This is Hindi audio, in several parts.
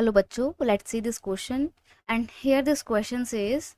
Hello bachcho, let's see this question. And here this question says,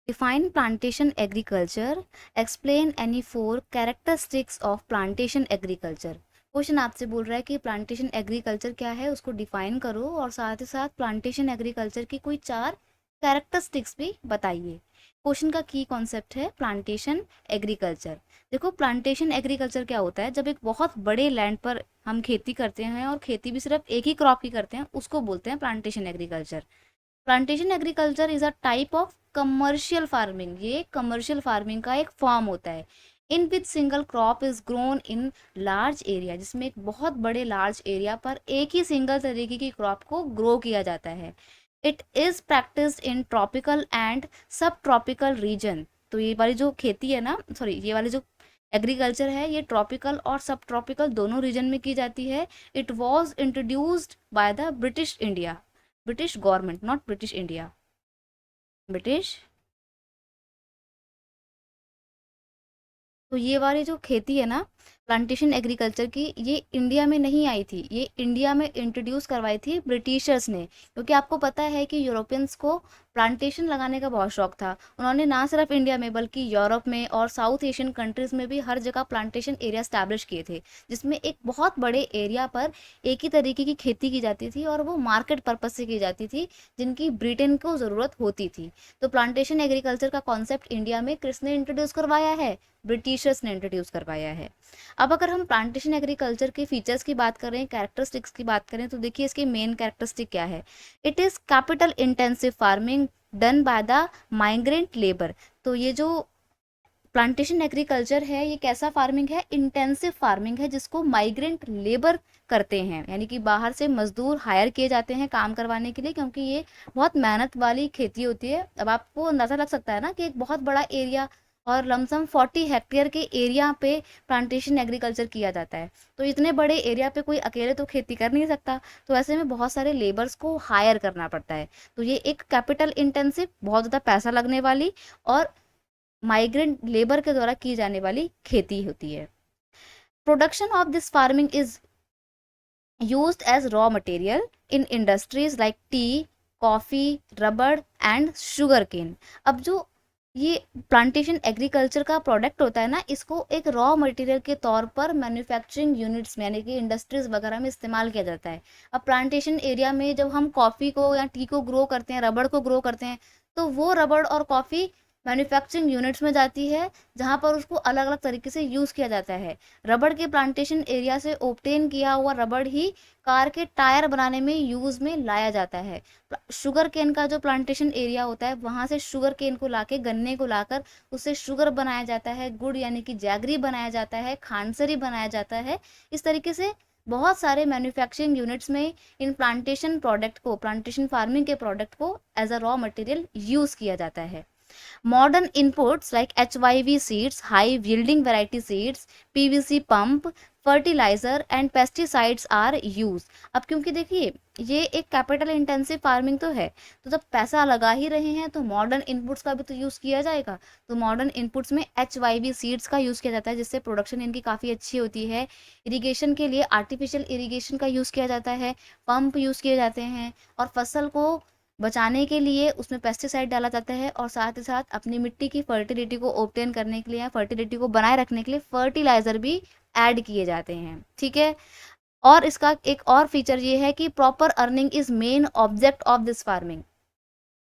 define plantation agriculture, explain any four characteristics of plantation agriculture. Question आपसे बोल रहा है कि प्लांटेशन एग्रीकल्चर क्या है, उसको डिफाइन करो और साथ ही साथ प्लांटेशन एग्रीकल्चर की कोई चार कैरेक्टरिस्टिक्स भी बताइए। क्वेश्चन का की कॉन्सेप्ट है प्लांटेशन एग्रीकल्चर। देखो, प्लांटेशन एग्रीकल्चर क्या होता है, जब एक बहुत बड़े लैंड पर हम खेती करते हैं और खेती भी सिर्फ एक ही क्रॉप की करते हैं, उसको बोलते हैं plantation agriculture. Plantation agriculture is a type of commercial farming. ये कमर्शियल फार्मिंग का एक फॉर्म होता है in which single crop is grown in large area, जिसमें एक बहुत बड़े लार्ज एरिया पर एक ही सिंगल तरीके की क्रॉप को ग्रो किया जाता है। It is practised in tropical and सब ट्रॉपिकल रीजन। तो ये वाली जो खेती है ना, सॉरी, ये वाली जो एग्रीकल्चर है, ये ट्रॉपिकल और सब ट्रॉपिकल दोनों रीजन में की जाती है। It was introduced by the British India, British government, not British India, British. तो ये वाली जो खेती है ना प्लांटेशन एग्रीकल्चर की, ये इंडिया में नहीं आई थी, ये इंडिया में इंट्रोड्यूस करवाई थी ब्रिटिशर्स ने। क्योंकि आपको पता है कि यूरोपियंस को प्लांटेशन लगाने का बहुत शौक था। उन्होंने ना सिर्फ इंडिया में बल्कि यूरोप में और साउथ एशियन कंट्रीज में भी हर जगह प्लांटेशन एरिया स्टैब्लिश किए थे, जिसमें एक बहुत बड़े एरिया पर एक ही तरीके की खेती की जाती थी और वो मार्केट पर्पज से की जाती थी, जिनकी ब्रिटेन को ज़रूरत होती थी। तो प्लांटेशन एग्रीकल्चर का कॉन्सेप्ट इंडिया में किसने इंट्रोड्यूस करवाया है? ब्रिटिशर्स ने इंट्रोड्यूस करवाया है। अब अगर हम प्लांटेशन एग्रीकल्चर के फीचर्स की बात करें, कैरेक्टरिस्टिक्स की बात करें, तो देखिए इसकी मेन कैरेक्टरिस्टिक क्या है। It is capital intensive farming done by the migrant labour. तो ये जो प्लांटेशन एग्रीकल्चर है, ये कैसा फार्मिंग है? इंटेंसिव फार्मिंग है, जिसको माइग्रेंट लेबर करते हैं, यानी कि बाहर से मजदूर हायर किए जाते हैं काम करवाने के लिए, क्योंकि ये बहुत मेहनत वाली खेती होती है। अब आपको अंदाज़ा लग सकता है ना कि एक बहुत बड़ा एरिया और लमसम 40 हेक्टेयर के एरिया पे प्लांटेशन एग्रीकल्चर किया जाता है। तो इतने बड़े एरिया पे कोई अकेले तो खेती कर नहीं सकता, तो ऐसे में बहुत सारे लेबर्स को हायर करना पड़ता है। तो ये एक कैपिटल इंटेंसिव, बहुत ज़्यादा पैसा लगने वाली और माइग्रेंट लेबर के द्वारा की जाने वाली खेती होती है। Production of this farming is used as raw material in industries like tea, coffee, rubber and sugar cane. अब जो ये प्लांटेशन एग्रीकल्चर का प्रोडक्ट होता है ना, इसको एक रॉ मटेरियल के तौर पर मैन्युफैक्चरिंग यूनिट्स में, यानी कि इंडस्ट्रीज वगैरह में इस्तेमाल किया जाता है। अब प्लांटेशन एरिया में जब हम कॉफ़ी को या टी को ग्रो करते हैं, रबड़ को ग्रो करते हैं, तो वो रबड़ और कॉफ़ी मैन्युफैक्चरिंग यूनिट्स में जाती है, जहाँ पर उसको अलग अलग तरीके से यूज़ किया जाता है। रबड़ के प्लांटेशन एरिया से ऑब्टेन किया हुआ रबड़ ही कार के टायर बनाने में यूज़ में लाया जाता है। शुगर केन का जो प्लांटेशन एरिया होता है, वहाँ से शुगर केन को लाके, गन्ने को लाकर उससे शुगर बनाया जाता है, गुड़ यानी कि जैगरी बनाया जाता है, खांडसरी बनाया जाता है। इस तरीके से बहुत सारे मैन्युफैक्चरिंग यूनिट्स में इन प्लांटेशन प्रोडक्ट को, प्लांटेशन फार्मिंग के प्रोडक्ट को as a raw material use किया जाता है। Modern inputs like HYV seeds, high yielding variety seeds, PVC pump, fertilizer and pesticides are use. अब क्योंकि देखिए ये एक कैपिटल इंटेंसिव फार्मिंग तो है, तो जब पैसा लगा ही रहे हैं तो मॉडर्न इनपुट्स का भी तो यूज़ किया जाएगा। तो मॉडर्न इनपुट्स में HYV सीड्स का यूज़ किया जाता है, जिससे प्रोडक्शन इनकी काफ़ी अच्छी होती है। इरिगेशन के लिए आर्टिफिशियल इरिगेशन का यूज़ किया जाता है, पंप यूज़ किए जाते हैं, और फसल को बचाने के लिए उसमें पेस्टिसाइड डाला जाता है, और साथ ही साथ अपनी मिट्टी की फर्टिलिटी को ऑब्टेन करने के लिए या फर्टिलिटी को बनाए रखने के लिए फर्टिलाइजर भी ऐड किए जाते हैं। ठीक है। और इसका एक और फीचर ये है कि proper earning is main object of this farming.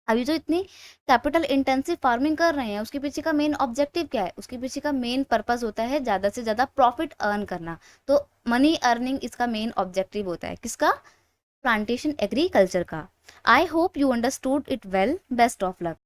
अभी जो इतनी कैपिटल इंटेंसिव फार्मिंग कर रहे हैं, उसके पीछे का मेन ऑब्जेक्टिव क्या है? उसके पीछे का मेन पर्पस होता है ज़्यादा से ज़्यादा प्रॉफिट अर्न करना। तो मनी अर्निंग इसका मेन ऑब्जेक्टिव होता है। किसका? प्लांटेशन एग्रीकल्चर का। I hope you understood it well. Best of luck.